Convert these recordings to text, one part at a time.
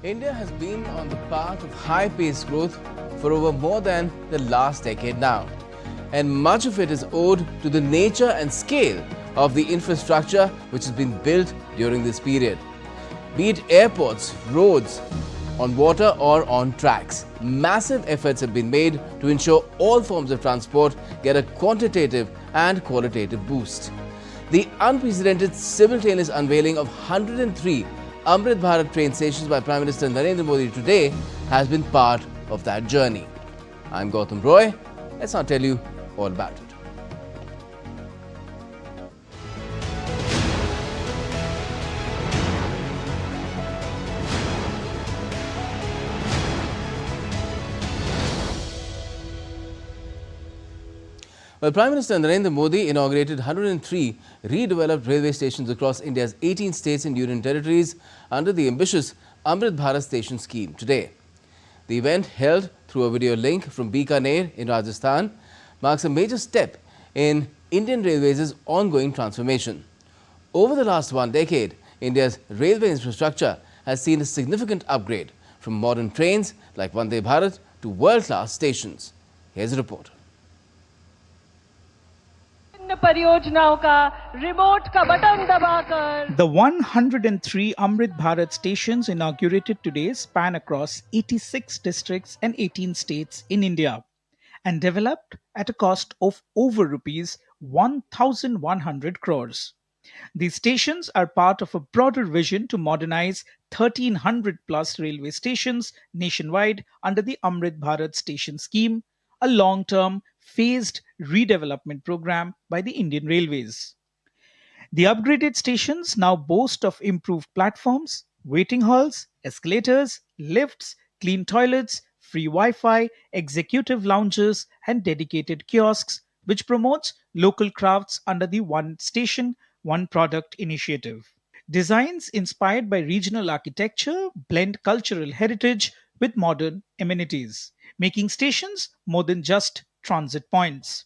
India has been on the path of high-paced growth for over more than the last decade now. And much of it is owed to the nature and scale of the infrastructure which has been built during this period. Be it airports, roads, on water or on tracks, massive efforts have been made to ensure all forms of transport get a quantitative and qualitative boost. The unprecedented simultaneous unveiling of 103 Amrit Bharat train stations by Prime Minister Narendra Modi today has been part of that journey. I'm Gautam Roy. Let's now tell you all about it. Well, Prime Minister Narendra Modi inaugurated 103 redeveloped railway stations across India's 18 states and union territories under the ambitious Amrit Bharat Station Scheme today. The event, held through a video link from Bikaner in Rajasthan, marks a major step in Indian Railways' ongoing transformation. Over the last one decade, India's railway infrastructure has seen a significant upgrade, from modern trains like Vande Bharat to world-class stations. Here's a report. The 103 Amrit Bharat stations inaugurated today span across 86 districts and 18 states in India and developed at a cost of over rupees 1,100 crores. These stations are part of a broader vision to modernize 1,300 plus railway stations nationwide under the Amrit Bharat Station Scheme, a long-term phased redevelopment program by the Indian Railways. The upgraded stations now boast of improved platforms, waiting halls, escalators, lifts, clean toilets, free Wi-Fi, executive lounges, and dedicated kiosks, which promotes local crafts under the One Station, One Product initiative. Designs inspired by regional architecture blend cultural heritage with modern amenities, making stations more than just transit points.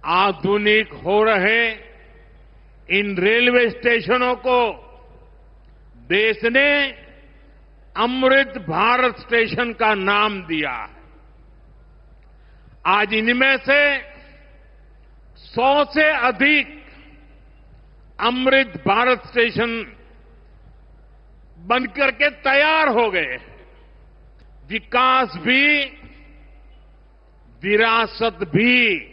आधुनिक हो रहे इन railway स्टेशनों को देश ने Amrit Bharat station का नाम दिया है। आज इनमें से 100 से अधिक अमृत भारत स्टेशन बनकर के तैयार हो गए। विकास भी, विरासत भी,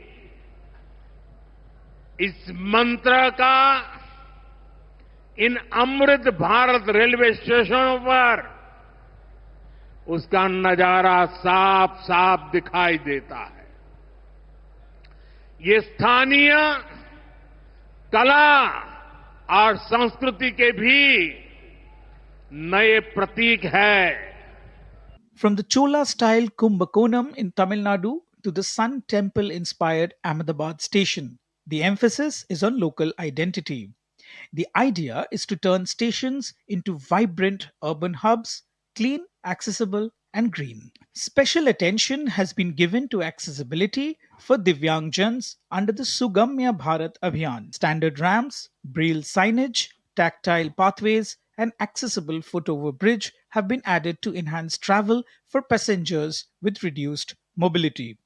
इस मंत्र का इन अमृत भारत रेलवे स्टेशनों पर उसका नजारा साफ साफ दिखाई देता है। ये स्थानीय कला और संस्कृति के भी नए प्रतीक है। From the Chola-style Kumbakonam in Tamil Nadu to the Sun Temple-inspired Ahmedabad station, the emphasis is on local identity. The idea is to turn stations into vibrant urban hubs, clean, accessible, and green. Special attention has been given to accessibility for Divyangjans under the Sugamya Bharat Abhiyan. Standard ramps, braille signage, tactile pathways, and accessible foot-over bridge have been added to enhance travel for passengers with reduced mobility.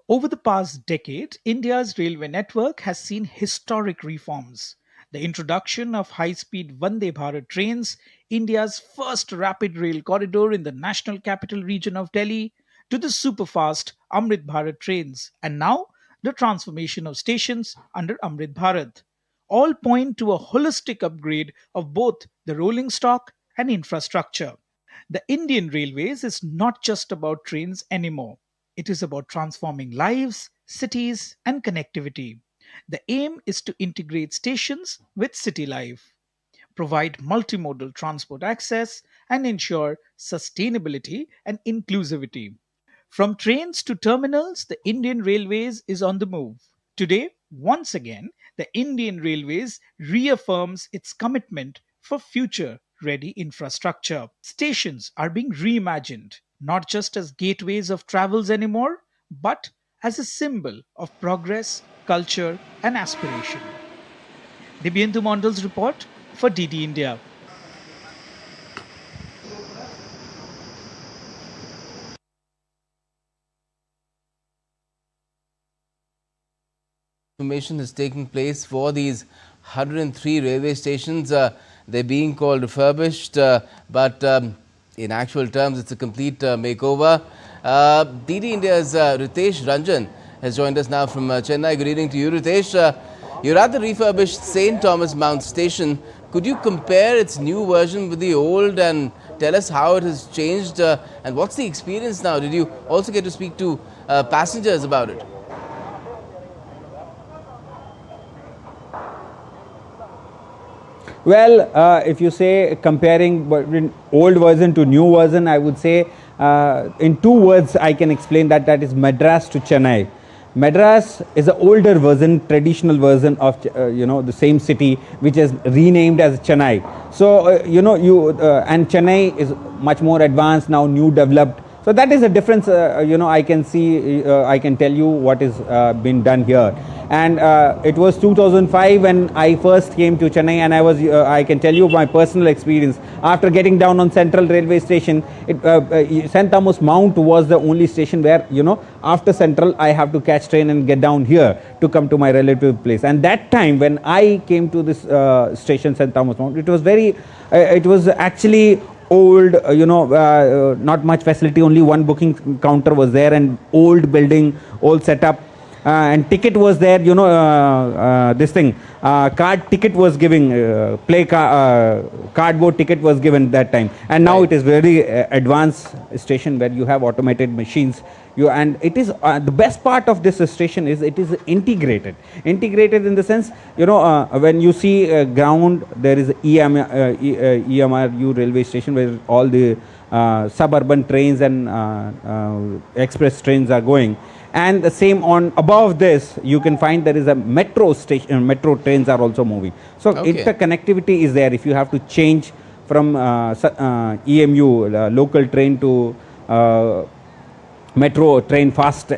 Over the past decade, India's railway network has seen historic reforms. The introduction of high-speed Vande Bharat trains, India's first rapid rail corridor in the national capital region of Delhi, to the superfast Amrit Bharat trains, and now the transformation of stations under Amrit Bharat, all point to a holistic upgrade of both the rolling stock and infrastructure. The Indian Railways is not just about trains anymore. It is about transforming lives, cities, and connectivity. The aim is to integrate stations with city life, provide multimodal transport access, and ensure sustainability and inclusivity. From trains to terminals, the Indian Railways is on the move. Today, once again, the Indian Railways reaffirms its commitment for future-ready infrastructure. Stations are being reimagined, not just as gateways of travels anymore, but as a symbol of progress, culture, and aspiration. Dibyendu Mondal's report for DD India. transformation is taking place for these 103 railway stations. They're being called refurbished, but in actual terms, it's a complete makeover. DD India's Ritesh Ranjan has joined us now from Chennai. Good evening to you, Ritesh. You're at the refurbished St. Thomas Mount station. Could you compare its new version with the old and tell us how it has changed and what's the experience now? Did you also get to speak to passengers about it? Well, if you say comparing old version to new version, I would say in two words I can explain that is Madras to Chennai. Madras is an older version, traditional version of the same city, which is renamed as Chennai. So and Chennai is much more advanced now, new developed. So that is a difference. I can see, I can tell you what is been done here. And it was 2005 when I first came to Chennai, and I can tell you my personal experience. After getting down on Central Railway Station, St. Thomas Mount was the only station where, after Central, I have to catch train and get down here to come to my relative place. And that time when I came to this station, St. Thomas Mount, it was actually old, not much facility, only one booking counter was there, and old building, old setup. And ticket was there, this thing, card ticket was giving, cardboard ticket was given that time. And now it is very advanced station where you have automated machines. And it is the best part of this station is it is integrated in the sense, when you see ground, there is EMRU railway station where all the suburban trains and express trains are going. And the same on above this, you can find there is a metro station, metro trains are also moving. So interconnectivity is there. If you have to change from EMU, local train, to metro train, fast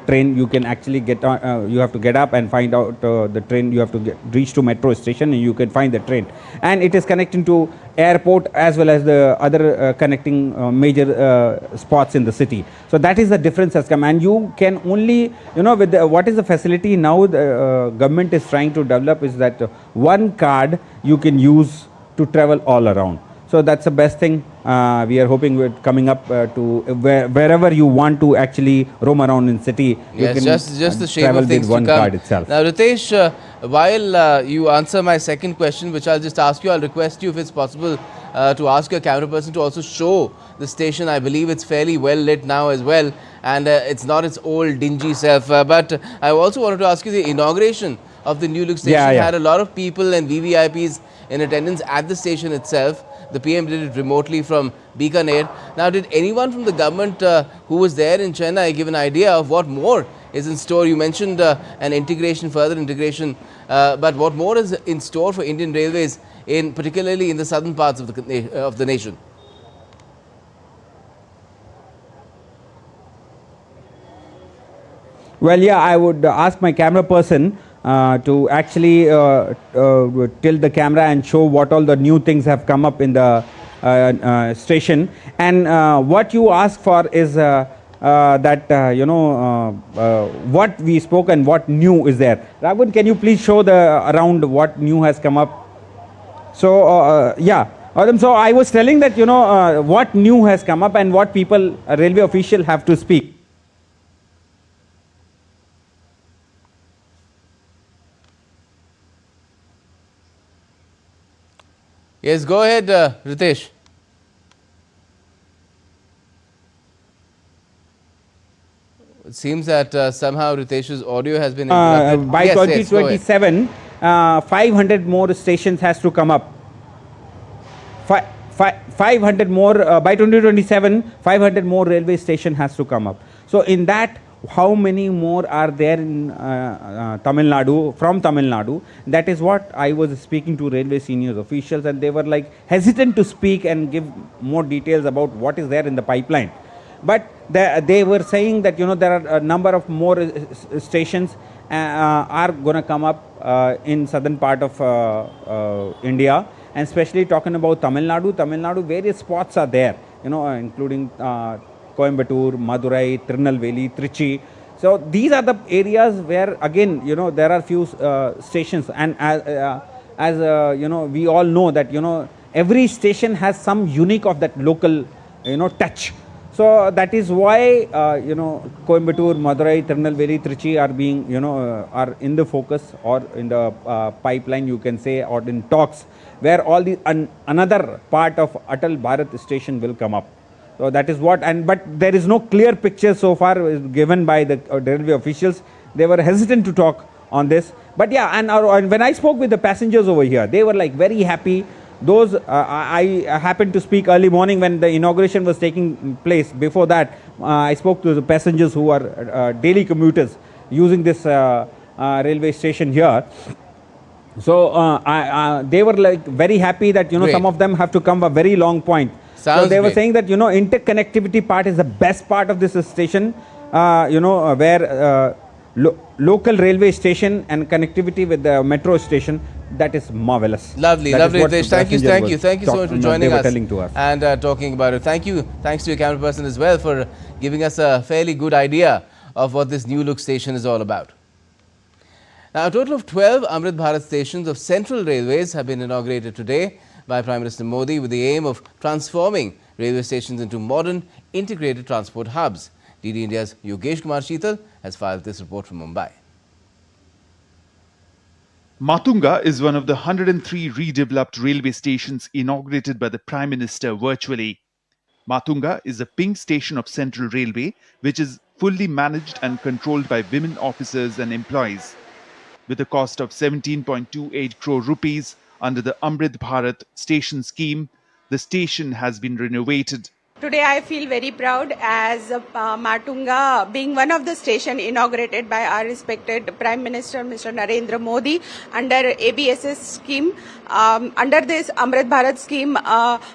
train, you can actually get you have to get up and find out the train. You have to reach to metro station and you can find the train. And it is connecting to airport as well as the other connecting major spots in the city. So that is the difference has come. And you can only, with what is the facility now the government is trying to develop is that one card you can use to travel all around. So that's the best thing. We are hoping with coming up to wherever you want to actually roam around in city. You can just the shape of things one to come. card itself. Now, Ritesh, while you answer my second question, which I'll just ask you, I'll request you if it's possible to ask your camera person to also show the station. I believe it's fairly well lit now as well, and it's not its old dingy self. But I also wanted to ask you, the inauguration of the new look station had a lot of people and VVIPs in attendance at the station itself. The PM did it remotely from Bikaner. Now, did anyone from the government who was there in Chennai give an idea of what more is in store? You mentioned an integration, further integration, but what more is in store for Indian Railways, particularly in the southern parts of the nation? Well, yeah, I would ask my camera person to actually tilt the camera and show what all the new things have come up in the station. And what you ask for is that, what we spoke and what new is there. Raghavan, can you please show around what new has come up? So, yeah. So I was telling that, what new has come up and what people, railway official, have to speak. Yes, go ahead, Ritesh. It seems that somehow Ritesh's audio has been interrupted. By 2027, 500 more stations has to come up. 500 more, by 2027, 500 more railway station has to come up. So in that, how many more are there in Tamil Nadu, from Tamil Nadu? That is what I was speaking to railway senior officials, and they were like hesitant to speak and give more details about what is there in the pipeline. But they were saying that, there are a number of more stations are going to come up in southern part of India, and especially talking about Tamil Nadu, various spots are there, including Coimbatore, Madurai, Tirunelveli, Trichy. So these are the areas where again, there are few stations, and as we all know that every station has some unique of that local touch. So that is why Coimbatore, Madurai, Tirunelveli, Trichy are being are in the focus, or in the pipeline, you can say, or in talks, where all the another part of Atal Bharat station will come up. So that is what, but there is no clear picture so far given by the railway officials. They were hesitant to talk on this. But yeah, and when I spoke with the passengers over here, they were like very happy. Those I happened to speak early morning when the inauguration was taking place. Before that, I spoke to the passengers who are daily commuters using this railway station here. So they were like very happy that some of them have to come a very long point. So they were saying that interconnectivity part is the best part of this station, where local railway station and connectivity with the metro station, that is marvelous. Lovely. Ritesh, thank you so much for joining us and talking about it. Thanks to your camera person as well for giving us a fairly good idea of what this new look station is all about. Now, a total of 12 Amrit Bharat stations of Central Railways have been inaugurated today by Prime Minister Modi, with the aim of transforming railway stations into modern integrated transport hubs. DD India's Yogesh Kumar Sheetal has filed this report from Mumbai. Matunga is one of the 103 redeveloped railway stations inaugurated by the Prime Minister virtually. Matunga is a pink station of Central Railway, which is fully managed and controlled by women officers and employees. With a cost of 17.28 crore rupees under the Amrit Bharat Station Scheme, the station has been renovated. Today I feel very proud as Matunga being one of the stations inaugurated by our respected Prime Minister Mr. Narendra Modi under ABSS scheme. Under this Amrit Bharat scheme,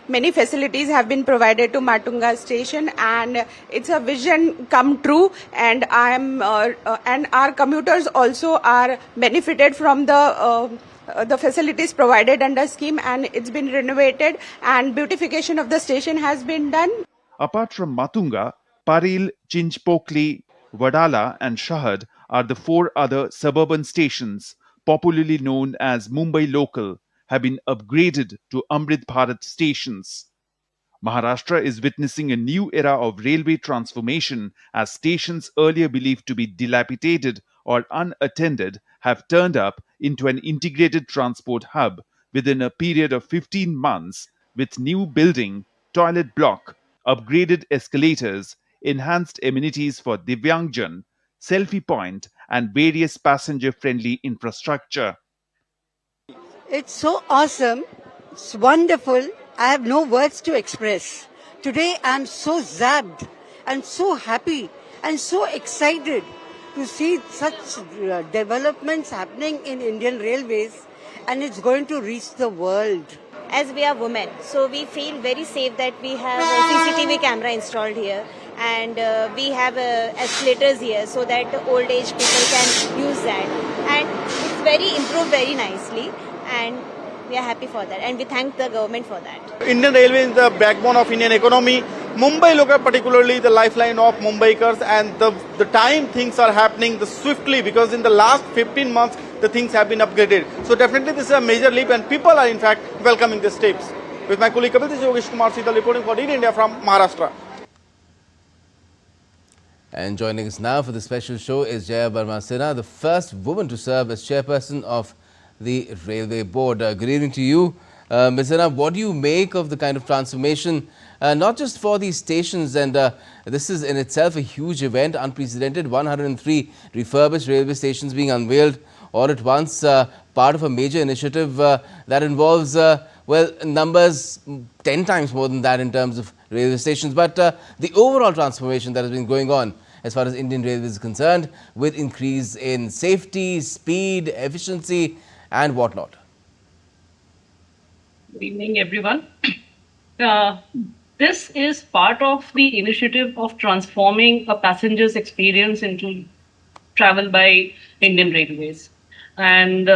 many facilities have been provided to Matunga station, and it's a vision come true. And and our commuters also are benefited from the facilities provided under scheme, and it's been renovated and beautification of the station has been done. Apart from Matunga, Parel, Chinchpokli, Vadala and Shahad are the 4 other suburban stations, popularly known as Mumbai Local, have been upgraded to Amrit Bharat stations. Maharashtra is witnessing a new era of railway transformation, as stations earlier believed to be dilapidated or unattended have turned up into an integrated transport hub within a period of 15 months, with new building, toilet block, upgraded escalators, enhanced amenities for Divyangjan, selfie point and various passenger-friendly infrastructure. It's so awesome. It's wonderful. I have no words to express. Today I'm so zapped and so happy and so excited to see such developments happening in Indian Railways, and it's going to reach the world. As we are women, so we feel very safe that we have a CCTV camera installed here, and we have escalators here so that old age people can use that, and it's very improved very nicely, and we are happy for that, and we thank the government for that. Indian Railway is the backbone of Indian economy. Mumbai local particularly the lifeline of Mumbaikars, and the time things are happening swiftly, because in the last 15 months the things have been upgraded. So definitely this is a major leap, and people are in fact welcoming these steps. With my colleague Kapil, this is Yogesh Kumar Sheetal reporting for DD India from Maharashtra. And joining us now for the special show is Jaya Barma Sinha, the first woman to serve as chairperson of the Railway Board. Good evening to you. Ms. Sinha, what do you make of the kind of transformation, not just for these stations, and this is in itself a huge event, unprecedented, 103 refurbished railway stations being unveiled all at once, part of a major initiative that involves, well, numbers 10 times more than that in terms of railway stations, but the overall transformation that has been going on as far as Indian Railways is concerned, with increase in safety, speed, efficiency and whatnot. Good evening, everyone. This is part of the initiative of transforming a passenger's experience into travel by Indian Railways. And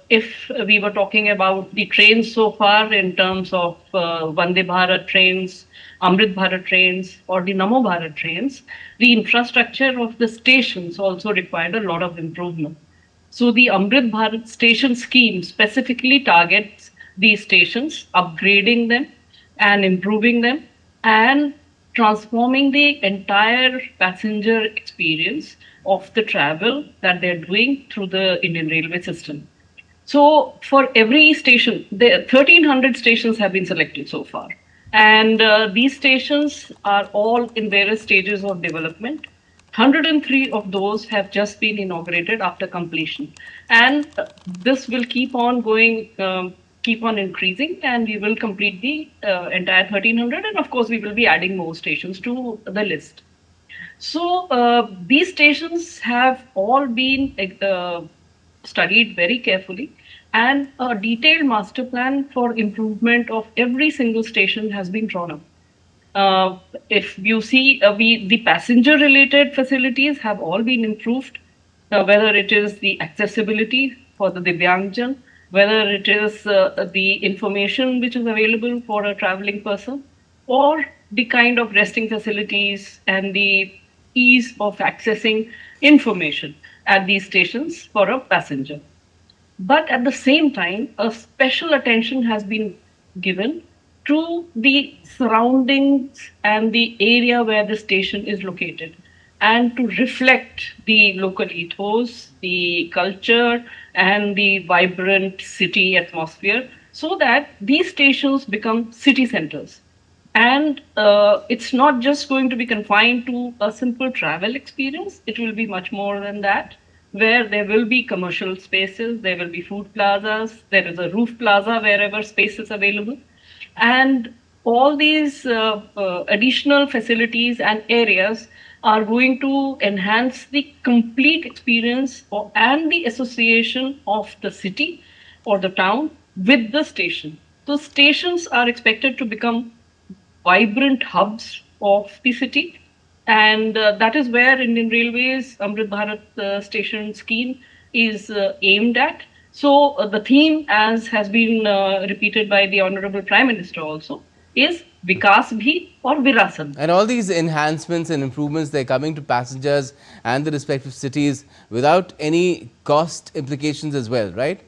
if we were talking about the trains so far in terms of Vande Bharat trains, Amrit Bharat trains, or the Namo Bharat trains, the infrastructure of the stations also required a lot of improvement. So the Amrit Bharat Station Scheme specifically targets these stations, upgrading them and improving them and transforming the entire passenger experience of the travel that they're doing through the Indian railway system. So for every station, there 1,300 stations have been selected so far. And these stations are all in various stages of development. 103 of those have just been inaugurated after completion. And this will keep on going, keep on increasing, and we will complete the entire 1,300. And of course, we will be adding more stations to the list. So these stations have all been studied very carefully, and a detailed master plan for improvement of every single station has been drawn up. If you see, the passenger-related facilities have all been improved, whether it is the accessibility for the Divyangjan, whether it is the information which is available for a traveling person, or the kind of resting facilities and the ease of accessing information at these stations for a passenger. But at the same time, a special attention has been given to the surroundings and the area where the station is located, and to reflect the local ethos, the culture, and the vibrant city atmosphere, so that these stations become city centers. And it's not just going to be confined to a simple travel experience, it will be much more than that, where there will be commercial spaces, there will be food plazas, there is a roof plaza wherever space is available. And all these additional facilities and areas are going to enhance the complete experience and the association of the city or the town with the station. So stations are expected to become vibrant hubs of the city. And that is where Indian Railways Amrit Bharat Station Scheme is aimed at. So the theme, as has been repeated by the Honorable Prime Minister also, is Vikas Bhi or Virasat. And all these enhancements and improvements, they're coming to passengers and the respective cities without any cost implications as well, right?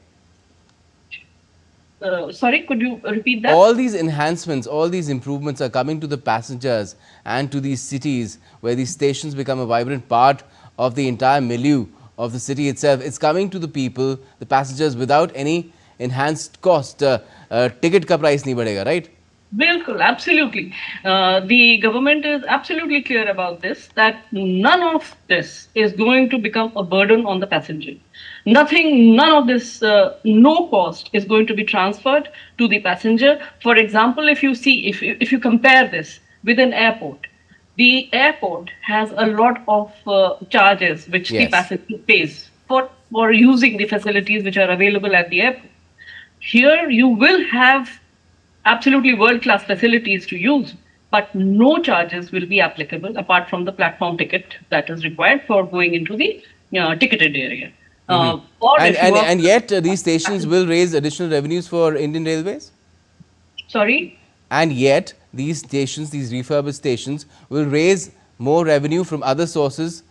Sorry, could you repeat that? All these enhancements, all these improvements are coming to the passengers and to these cities where these stations become a vibrant part of the entire milieu of the city itself. It's coming to the people, the passengers, without any enhanced cost. Ticket ka price nahi badhega, right? Bilkul, absolutely. The government is absolutely clear about this, that none of this is going to become a burden on the passenger. None of this, no cost is going to be transferred to the passenger. For example, if you see, if you compare this with an airport, the airport has a lot of charges which the passenger pays for using the facilities which are available at the airport. Here you will have absolutely world-class facilities to use, but no charges will be applicable apart from the platform ticket that is required for going into the ticketed area. And yet these stations will raise additional revenues for Indian Railways? Sorry? And yet these stations, these refurbished stations, will raise more revenue from other sources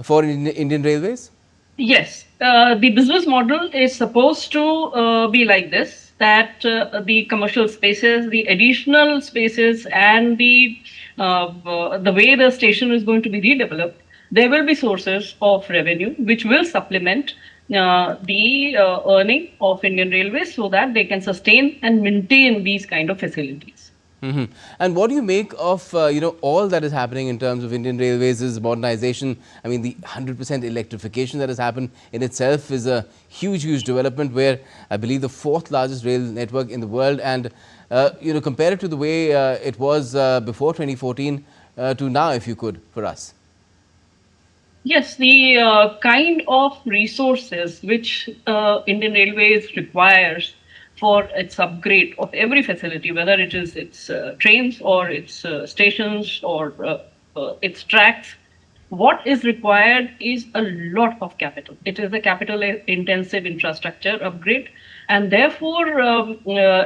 for Indian Railways? Yes. The business model is supposed to be like this, that the commercial spaces, the additional spaces, and the way the station is going to be redeveloped, there will be sources of revenue which will supplement the earning of Indian Railways, so that they can sustain and maintain these kind of facilities. And what do you make of all that is happening in terms of Indian Railways' modernization? I mean, the 100% electrification that has happened in itself is a huge development, where I believe the 4th largest rail network in the world. And compare it to the way it was before 2014 to now, if you could, for us. Yes, the kind of resources which Indian Railways requires for its upgrade of every facility, whether it is its trains or its stations or its tracks, what is required is a lot of capital. It is a capital intensive infrastructure upgrade. And therefore,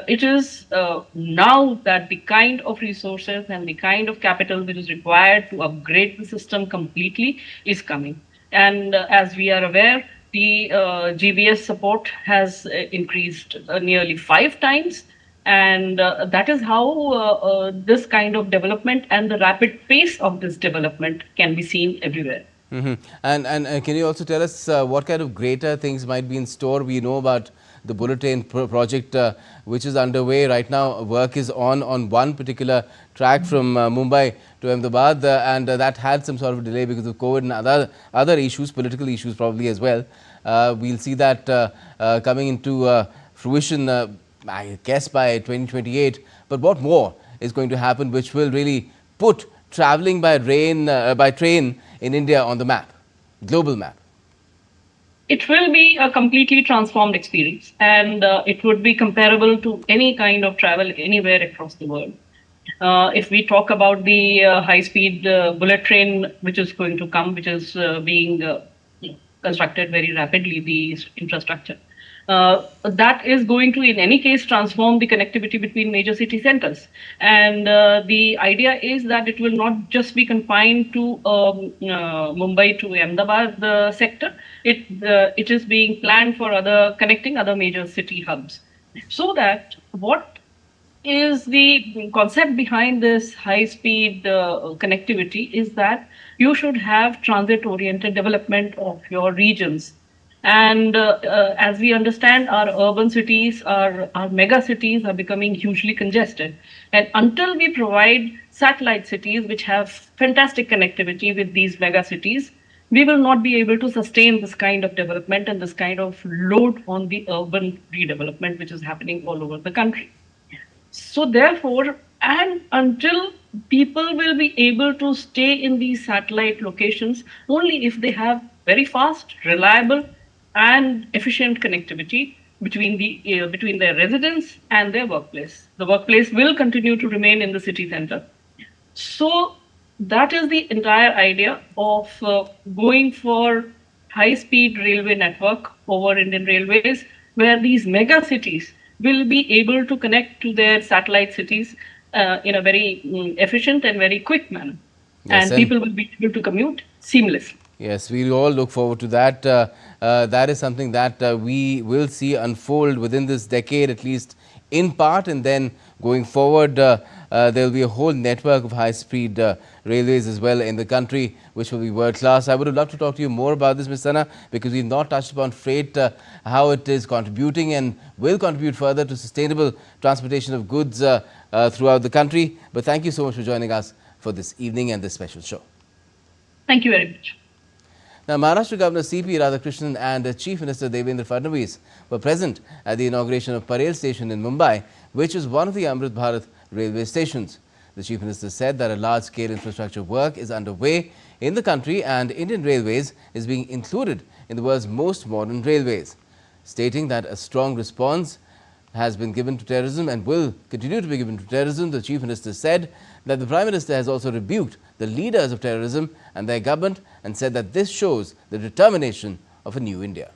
it is now that the kind of resources and the kind of capital which is required to upgrade the system completely is coming. And as we are aware, the GBS support has increased nearly 5 times. And that is how this kind of development and the rapid pace of this development can be seen everywhere. And can you also tell us what kind of greater things might be in store? We know about the bullet train project which is underway right now. Work is on one particular track from Mumbai to Ahmedabad, and that had some sort of delay because of COVID and other issues, political issues probably as well. We'll see that coming into fruition, I guess by 2028. But what more is going to happen which will really put traveling by train in India on the map, global map? It will be a completely transformed experience, and it would be comparable to any kind of travel anywhere across the world. If we talk about the high-speed bullet train which is going to come, which is being constructed very rapidly, the infrastructure, that is going to, in any case, transform the connectivity between major city centers. And the idea is that it will not just be confined to Mumbai to Ahmedabad sector. It is being planned for connecting other major city hubs. So that what is the concept behind this high-speed connectivity is that you should have transit-oriented development of your regions. And as we understand, our urban cities, our mega cities are becoming hugely congested. And until we provide satellite cities which have fantastic connectivity with these mega cities, we will not be able to sustain this kind of development and this kind of load on the urban redevelopment which is happening all over the country. So therefore, and until people will be able to stay in these satellite locations only if they have very fast, reliable, and efficient connectivity between their residence and their workplace. The workplace will continue to remain in the city center. So that is the entire idea of going for high-speed railway network over Indian Railways, where these mega cities will be able to connect to their satellite cities in a very efficient and very quick manner. Yes, and people will be able to commute seamlessly. Yes, we all look forward to that. That is something that we will see unfold within this decade, at least in part, and then going forward, there will be a whole network of high-speed railways as well in the country, which will be world-class. I would have loved to talk to you more about this, Ms. Sana, because we've not touched upon freight, how it is contributing and will contribute further to sustainable transportation of goods throughout the country. But thank you so much for joining us for this evening and this special show. Thank you very much. Now, Maharashtra Governor C.P. Radhakrishnan and Chief Minister Devendra Fadnavis were present at the inauguration of Parel station in Mumbai, which is one of the Amrit Bharat railway stations. The Chief Minister said that a large-scale infrastructure work is underway in the country and Indian Railways is being included in the world's most modern railways, stating that a strong response has been given to terrorism and will continue to be given to terrorism. The Chief Minister said that the Prime Minister has also rebuked the leaders of terrorism and their government and said that this shows the determination of a new India.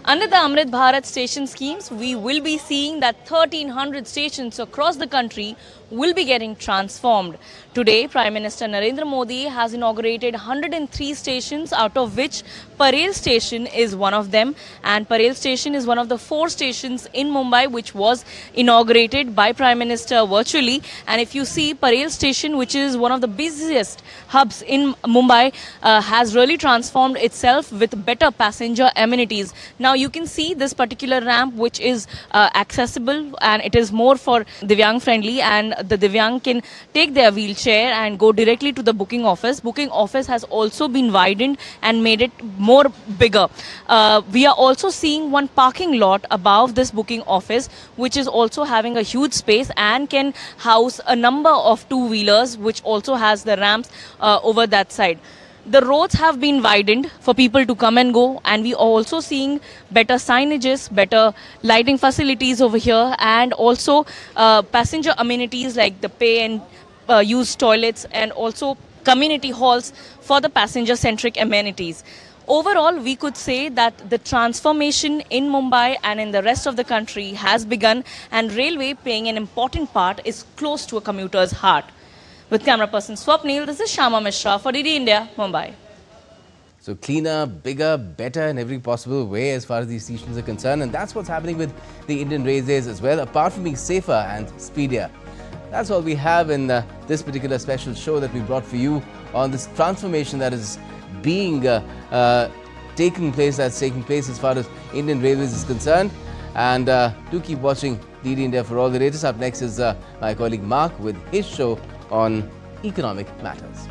Under the Amrit Bharat Station Schemes, we will be seeing that 1,300 stations across the country will be getting transformed. Today, Prime Minister Narendra Modi has inaugurated 103 stations, out of which Parel Station is one of them. And Parel Station is one of the 4 stations in Mumbai which was inaugurated by Prime Minister virtually. And if you see, Parel Station, which is one of the busiest hubs in Mumbai, has really transformed itself with better passenger amenities. Now you can see this particular ramp which is accessible, and it is more for Divyang-friendly, and the Divyang can take their wheelchair and go directly to the booking office. Booking office has also been widened and made it more bigger. We are also seeing one parking lot above this booking office, which is also having a huge space and can house a number of two-wheelers, which also has the ramps over that side. The roads have been widened for people to come and go, and we are also seeing better signages, better lighting facilities over here, and also passenger amenities like the pay and use toilets, and also community halls for the passenger-centric amenities. Overall, we could say that the transformation in Mumbai and in the rest of the country has begun, and railway, playing an important part, is close to a commuter's heart. With camera person Swapnil, this is Shama Mishra for DD India, Mumbai. So cleaner, bigger, better in every possible way as far as these stations are concerned, and that's what's happening with the Indian Railways as well, apart from being safer and speedier. That's all we have in this particular special show that we brought for you on this transformation that is being taking place as far as Indian Railways is concerned. And do keep watching DD India for all the latest. Up next is my colleague Mark with his show on economic matters.